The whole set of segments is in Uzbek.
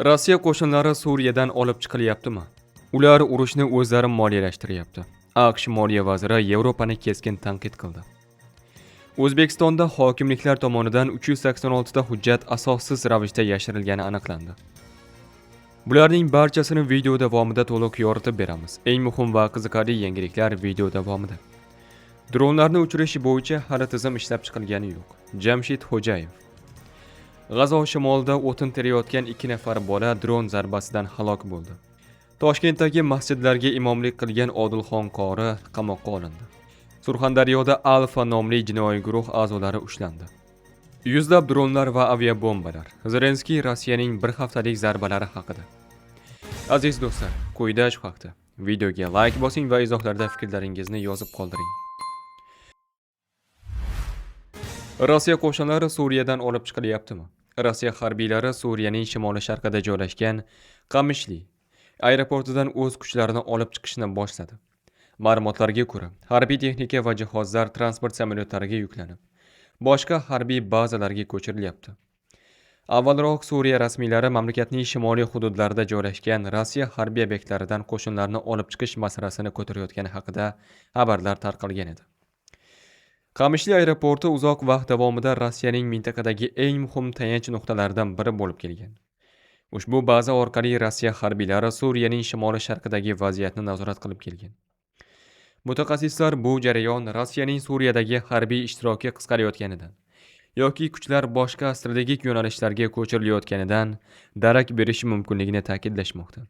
Rossiya qo'shinlari Suriyadan olib chiqilyaptimi? Ular urushni o'zlari moliyalashtiryapti. AQSh moliya vaziri Yevropani keskin tanqid qildi. O'zbekistonda hokimliklar tomonidan 386 ta hujjat asossiz ravishda yashirilgani aniqlandi. Bularning barchasini video davomida to'liq yoritib beramiz. Eng muhim va qiziqarli yangiliklar video davomida. Dronlarni uchirish bo'yicha hali tizim ishlab chiqilgani yo'q. Jamshid Xo'jayev. G'azo shimolida o'tin terayotgan 2 nafar bola dron zarbasidan halok bo'ldi. Toshkentdagi masjidlarga imomlik qilgan Odilxon qori qamoqqa olindi. Surxondaryoda Alfa nomli jinoiy guruh a'zolari ushlandi. Yuzlab dronlar va aviabombalar. Zelenskiy Rossiyaning bir haftalik zarbalari haqida. Aziz do'stlar, quyida shu haqda. Videoga like bosing va izohlarda fikrlaringizni yozib qoldiring. Rossiya qo'shinlari Suriyadan olib chiqilyaptimi? Rossiya harbiylari Suriyaning shimoli-sharqida joylashgan Qamishli aeroportidan o'z kuchlarini olib chiqishni boshladi. Ma'lumotlarga ko'ra, harbiy texnika va jihozlar transport samolyotlariga yuklanib, boshqa harbiy bazalarga ko'chirilyapti. Avvalroq Suriya rasmiylari mamlakatning shimoliy hududlarida joylashgan Rossiya harbiy obyektlaridan qo'shinlarni olib chiqish masalasini ko'tarayotgani haqida xabarlar tarqalgan edi. Qamishli aeroporti uzoq vaqt davomida Rossiyaning mintaqadagi eng muhim tayanch nuqtalaridan biri bo'lib kelgan. Ushbu baza orqali Rossiya harbiylari Suriyaning shimoli-sharqidagi vaziyatni nazorat qilib kelgan. Mutaxassislar bu jarayon Rossiyaning Suriyadagi harbiy ishtiroki qisqarayotganidan yoki kuchlar boshqa strategik yo'nalishlarga ko'chirilayotganidan darak berishi mumkinligini ta'kidlashmoqda.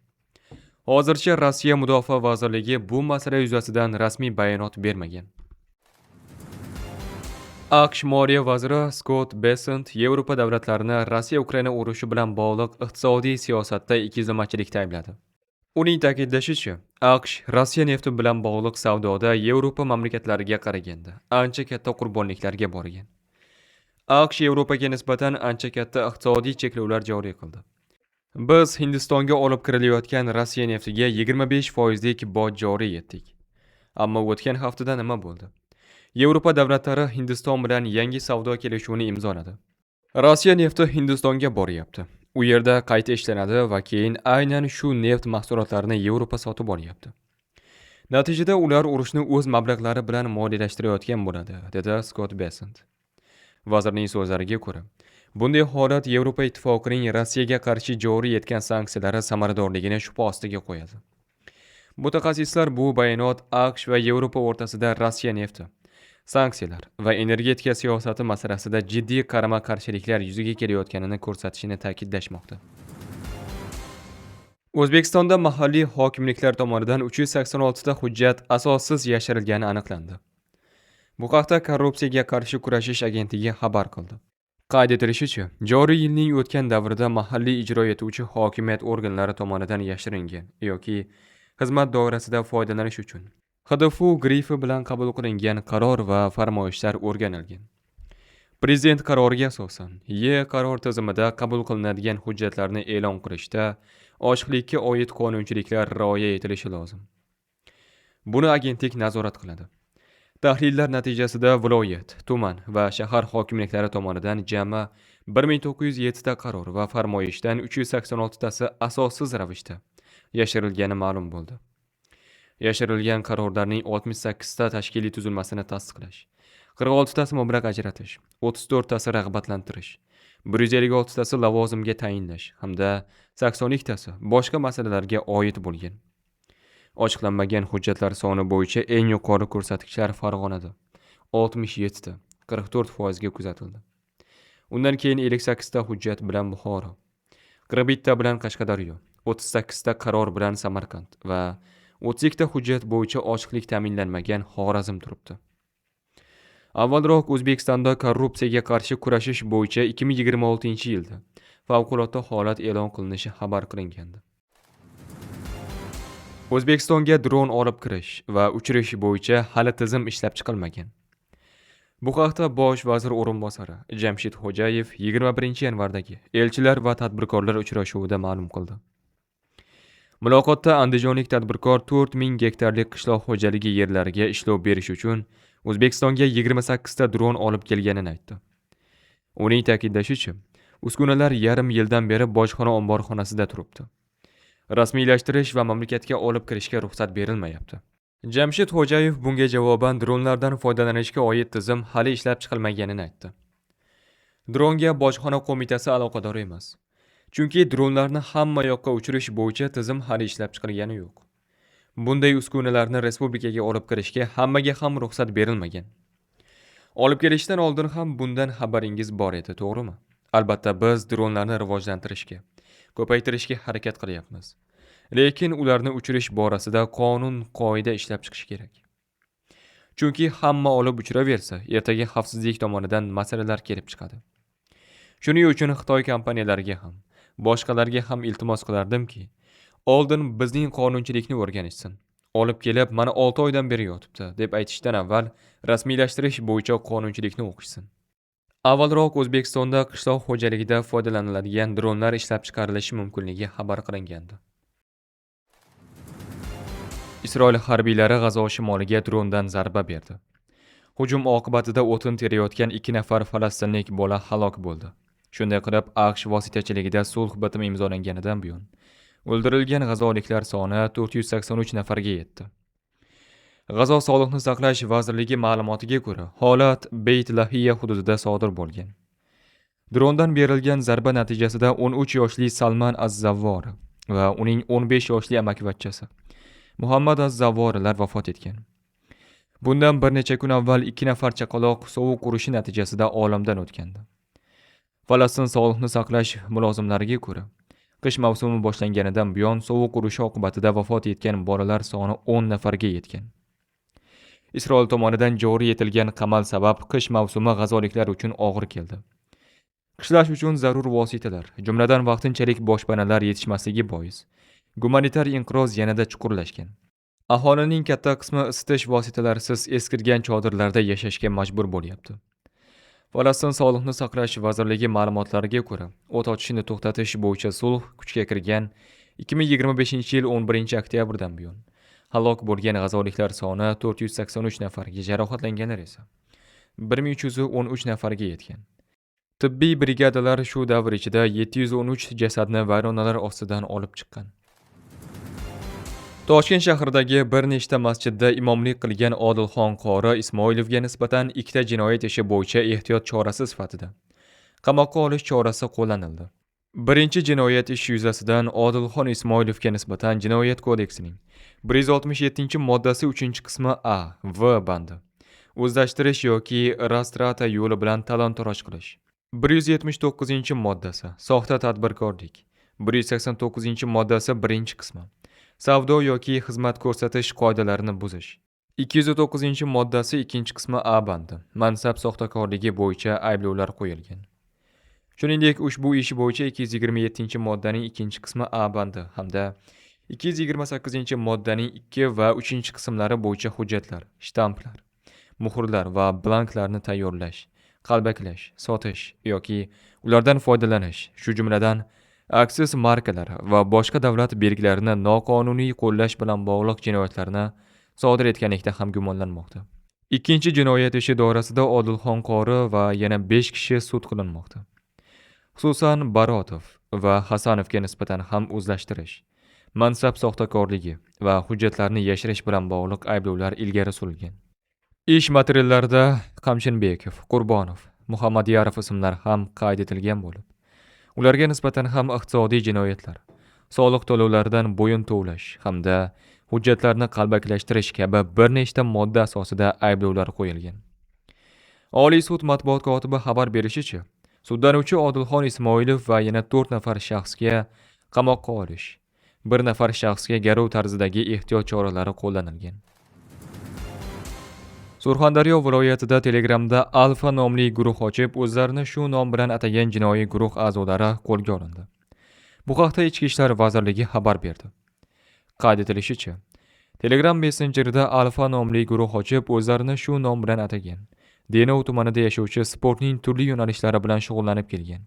Hozircha Rossiya Mudofaa vazirligi bu masala yuzasidan rasmiy bayonot bermagan. AQSh moliya vaziri Scott Bessent Yevropa davlatlarini Rossiya-Ukraina urushi bilan bog'liq iqtisodiy siyosatda ikkiyuzlamachilikda aybladi. Uning ta'kidlashicha, AQSh Rossiya nefti bilan bog'liq savdoda Yevropa mamlakatlariga qaraganda ancha katta qurbonliklarga borgan. AQSh Yevropaga nisbatan ancha katta iqtisodiy cheklovlar joriy qildi. Biz Hindistonga olib kirilayotgan Rossiya neftiga 25% boj joriy etdik. Ammo o'tgan haftada nima bo'ldi? Yevropa davlatlari Hindiston bilan yangi savdo kelishuvini imzoladi. Rossiya nefti Hindistonga boryapti. U yerda qayta ishlanadi va keyin aynan shu neft mahsulotlarini Yevropa sotib olyapti. Natijada ular urushni o'z mablag'lari bilan moliyalashtirayotgan bo'ladi, dedi Scott Bessent. Vazirning so'zlariga ko'ra, bunday holat Yevropa ittifoqining Rossiyaga qarshi joriy etgan sanksiyalari samaradorligini shubha ostiga qo'yadi. Mutaxassislar bu bayonot AQSh va Yevropa o'rtasida Rossiya nefti, sanksiyalar va energetika siyosati masalasida jiddiy qarama-qarshiliklar yuzaga kelayotganini ko'rsatishini ta'kidlashmoqda. O'zbekistonda mahalliy hokimliklar tomonidan 386 ta hujjat asossiz yashirilgani aniqlandi. Bu haqda Korrupsiyaga qarshi kurashish agentligi xabar qildi. Qayd etilishicha, joriy yilning o'tgan davrida mahalliy ijro etuvchi hokimiyat organlari tomonidan yashiringan yoki xizmat doirasida foydalanish uchun HDFU grifi bilan qabul qilingan qaror va farmoyishlar o'rganilgan. Prezident qaroriga asosan, qaror tizimida qabul qilinadigan hujjatlarni e'lon qilishda ochiqlikka oid qonunchiliklar rioya etilishi lozim. Buni agentlik nazorat qiladi. Tahlillar natijasida viloyat, tuman va shahar hokimliklari tomonidan jami 1907 ta qaror va farmoyishdan 386 tasi asossiz ravishda yashirilgani ma'lum bo'ldi. Yashirilgan qarorlarning 68 ta tashkiliy tuzilmasini tasdiqlash, 46 tasi mablag' ajratish, 34 tasi rag'batlantirish, 156 tasi lavozimga tayinlash hamda 82 tasi boshqa masalalarga oid bo'lgan. Ochiqlanmagan hujjatlar soni bo'yicha eng yuqori ko'rsatkichlar Farg'onada 67 ta, 44% ga kuzatildi. Undan keyin 58 ta hujjat bilan Buxoro, 41 ta bilan Qashqadaryo, 38 ta qaror bilan Samarqand va 32 ta hujjat bo'yicha ochiqlik ta'minlanmagan Xorazm turibdi. Avvalroq O'zbekistonda korrupsiyaga qarshi kurashish bo'yicha 2026-yilda favqulodda holat e'lon qilinishi xabar qilingandi. O'zbekistonga dron olib kirish va uchirish bo'yicha hali tizim ishlab chiqilmagan. Bu haqda Bosh vazir o'rinbosari Jamshid Xo'jayev 21-yanvardagi elchilar va tadbirkorlar uchrashuvida ma'lum qildi. Muloqotda andijonlik tadbirkor 4000 gektarlik qishloq xo'jaligi yerlariga ishlov berish uchun O'zbekistonga 28 ta dron olib kelganini aytdi. Uning ta'kidlashicha, Uskunalar yarim yildan beri bojxona omborxonasida turibdi. Rasmiylashtirish va mamlakatga olib kirishga ruxsat berilmayapti. Jamshid Xo'jayev bunga javoban dronlardan foydalanishga oid tizim hali ishlab chiqilmaganini aytdi. Dronga bojxona qo'mitasi aloqador emas. Chunki dronlarni hamma yoqqa uchirish bo'yicha tizim hali ishlab chiqilgani yo'q. Bunday uskunalarni respublikaga olib kirishga hammaga ham ruxsat berilmagan. Olib kelishdan oldin ham bundan xabaringiz bor edi, to'g'rimi? Albatta biz dronlarni rivojlantirishga, ko'paytirishga harakat qilyapmiz. Lekin ularni uchirish borasida qonun-qoida ishlab chiqish kerak. Chunki hamma olib uchiraversa, ertaga xavfsizlik tomonidan masalalar kelib chiqadi. Shuning uchun Xitoy kompaniyalariga ham, boshqalarga ham iltimos qilardimki, oldin bizning qonunchilikni o'rganishsin. Olib kelib, mana 6 oydan beri yotibdi deb aytishdan avval rasmiylashtirish bo'yicha qonunchilikni o'qishsin. Avvalroq O'zbekistonda qishloq xo'jaligida foydalaniladigan dronlar ishlab chiqarilishi mumkinligi xabar qilingandi. Isroil harbiylari G'azo shimoliga drondan zarba berdi. Hujum oqibatida o'tin terayotgan 2 nafar falastinlik bola halok bo'ldi. Shunday qilib, AQSh vositachiligida sulh bitimi imzolanganidan buyon o'ldirilgan g'azoliklar soni 483 nafarga yetdi. G'azo Sog'liqni saqlash vazirligi ma'lumotiga ko'ra, holat Beyt Lahiya hududida sodir bo'lgan. Drondan berilgan zarba natijasida 13 yoshli Salman Az-Zavvor va uning 15 yoshli amakivachchasi Muhammad Az-Zavvorlar vafot etgan. Bundan bir necha kun avval 2 nafar chaqaloq sovuq urishi natijasida olamdan o'tgandi. Falastin Sog'liqni saqlash mulozimlariga ko'ra, qish mavsumi boshlanganidan buyon sovuq urishi oqibatida vafot etgan bolalar soni 10 nafarga yetgan. Isroil tomonidan joriy etilgan qamal sabab qish mavsumi g'azoliklar uchun og'ir keldi. Qishlash uchun zarur vositalar, jumladan vaqtinchalik boshpanalar yetishmasligi bois gumanitar inqiroz yanada chuqurlashgan. Aholining katta qismi isitish vositalarisiz eskirgan chodirlarda yashashga majbur bo'lyapti. Falastin Sog'liqni saqlash vazirligi ma'lumotlariga ko'ra, o't ochishni to'xtatish bo'yicha sulh kuchga kirgan 2025-yil 11-oktyabrdan buyon halok bo'lgan g'azoliklar soni 483 nafarga, jarohatlanganlar esa 1313 nafarga yetgan. Tibbiy brigadalar shu davr ichida 713 jasadni vayronalar ostidan olib chiqqan. Toshkent shahridagi bir nechta masjidda imomlik qilgan Odilxon qori Ismoilovga nisbatan 2 jinoyat ishi bo'yicha ehtiyot chorasi sifatida qamoqqa olish chorasi qo'llanildi. Birinchi jinoyat ishi yuzasidan Odilxon Ismoilovga nisbatan Jinoyat kodeksining 167-moddasi 3-qismi A, V bandi o'zlashtirish yoki rastrata yo'li bilan talon-toroj qilish, 179-moddasi soxta tadbirkorlik, 189-moddasi 1-qismi savdo yoki xizmat ko'rsatish qoidalarini buzish, 209-moddasi 2-qismi A bandi mansab soxtakorligi bo'yicha ayblovlar qo'yilgan. Shuningdek, ushbu ish bo'yicha 227-moddaning 2-qismi A bandi hamda 228-moddaning 2 va 3-qismlari bo'yicha hujjatlar, shtamplar, muhrlar va blanklarni tayyorlash, qalbaklash, sotish yoki ulardan foydalanish, shu jumladan aksiz markalar va boshqa davlat belgilarini noqonuniy qo'llash bilan bog'liq jinoyatlarni sodir etganlikda ham gumonlanmoqda. Ikkinchi jinoyat ishi doirasida Odilxon qori va yana 5 kishi sud qilinmoqda. Xususan Barotov va Hasanovga nisbatan ham o'zlashtirish, mansab soxtakorligi va hujjatlarni yashirish bilan bog'liq ayblovlar ilgari surilgan. Ish materiallarida Qamshinbekov, Qurbonov, Muhammadyarov ismlari ham qayd etilgan bo'lib, ularga nisbatan ham iqtisodiy jinoyatlar, soliq to'lovlaridan bo'yin tovlash hamda hujjatlarni qalbakilashtirish kabi bir nechta modda asosida ayblovlar qo'yilgan. Oliy sud matbuot kotibi xabar berishicha, sudlanuvchi Odilxon Ismoilov va yana 4 nafar shaxsga qamoqqa olish, 1 nafar shaxsga garov tarzidagi ehtiyot choralari qo'llanilgan. Surxondaryo viloyatida Telegramda Alfa nomli guruh ochib, o'zlarini shu nom bilan atagan jinoiy guruh a'zolari qo'lga olindi. Bu haqda Ichki ishlar vazirligi xabar berdi. Qayd etilishicha, Telegram messenjerida Alfa nomli guruh ochib, o'zlarini shu nom bilan atagan Denov tumanida yashovchi sportning turli yo'nalishlari bilan shug'ullanib kelgan,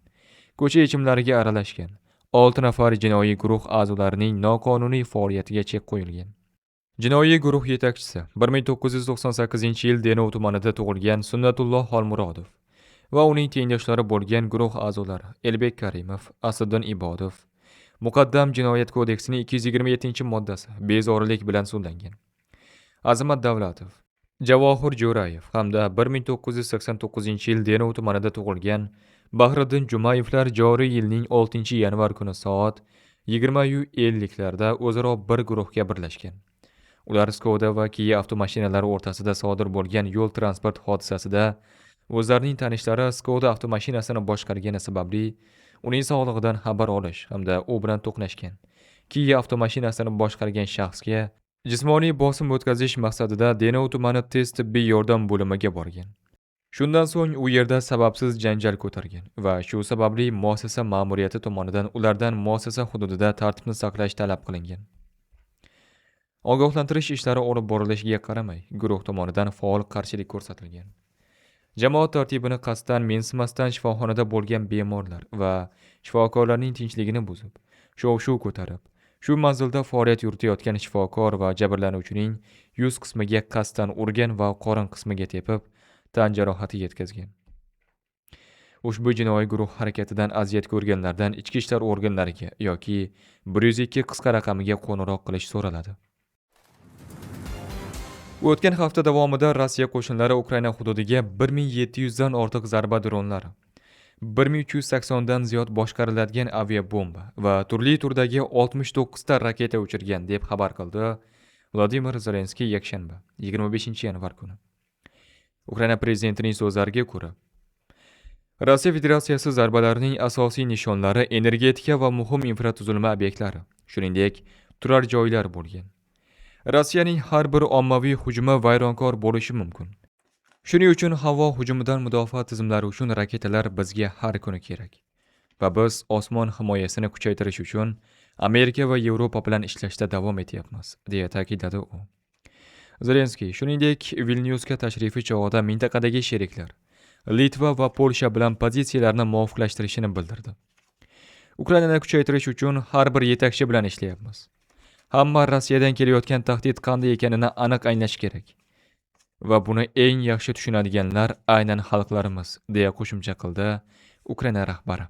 ko'cha yechimlariga aralashgan 6 nafar jinoiy guruh a'zolarining noqonuniy faoliyatiga chek qo'yilgan. Jinoiy guruh yetakchisi 1998-yil Denov tumanida tug'ilgan Sunnatulloh Xolmurodov va uning tengdoshlari bo'lgan guruh a'zolari Elbek Karimov, Asliddin Ibodov Muqaddam Jinoyat kodeksining 227-moddasi bezorilik bilan sudlangan. Azimat Davlatov, Javohir Jo'rayev hamda 1989-yil Denov tumanida tug'ilgan Bahriddin Jumayevlar joriy yilning 6-yanvar kuni soat 20:50larda o'zaro bir guruhga birlashgan. Ular Skoda va Kia avtomashinalari o'rtasida sodir bo'lgan yo'l transport hodisasida o'zlarining tanishlari Skoda avtomashinasini boshqargani sababli uning sog'lig'idan xabar olish hamda u bilan to'qnashgan. Kia avtomashinasini boshqargan shaxsga jismoniy bosim o'tkazish maqsadida Denov tumani tez tibbiy yordam bo'limiga borgan. Shundan so'ng u yerda sababsiz janjal ko'targan va shu sababli muassasa ma'muriyati tomonidan ulardan muassasa hududida tartibni saqlash talab qilingan. Ogohlantirish ishlari olib borilishiga qaramay, guruh tomonidan faol qarshilik ko'rsatilgan. Jamoat tartibini qasddan mensimasdan shifoxonada bo'lgan bemorlar va shifokorlarning tinchligini buzib, shov-shuv ko'tarib, shu manzilda faoliyat yuritayotgan shifokor va jabrlanuvchining yuz qismiga qasddan urgan va qorin qismiga tepib, tan jarohati yetkazgan. Ushbu jinoiy guruh harakatidan aziyat ko'rganlardan ichki ishlar organlariga yoki 102 qisqa raqamiga qo'ng'iroq qilish so'raladi. O'tgan hafta davomida Rossiya qo'shinlari Ukraina hududiga 1700 dan ortiq zarba dronlari, 1380 dan ziyod boshqariladigan aviabomba va turli turdagi 69 ta raketa uchirgan deb xabar qildi Vladimir Zelenskiy yakshanba 25-yanvar kuni. Ukraina prezidentining so'zlariga ko'ra, Rossiya Federatsiyasi zarbalarining asosiy nishonlari energetika va muhim infratuzilma obyektlari, shuningdek, turar joylar bo'lgan. Rossiyaning har bir ommaviy hujumi vayronkor bo'lishi mumkin. Shuning uchun havo hujumidan mudofaa tizimlari uchun raketalar bizga har kuni kerak. Va biz osmon himoyasini kuchaytirish uchun Amerika va Yevropa bilan ishlashda davom etyapmiz, deya ta'kidladi u. Zelenskiy shuningdek Vilnyusga tashrifi chog'ida mintaqadagi sheriklar Litva va Polsha bilan pozitsiyalarni muvofiqlashtirishini bildirdi. Ukrainani kuchaytirish uchun har bir yetakchi bilan ishlayapmiz. Hamma Rossiyadan kelayotgan tahdid qanday ekanini aniq anglash kerak. Va buni eng yaxshi tushunadiganlar aynan xalqlarimiz, deya qo'shimcha qildi Ukraina rahbari.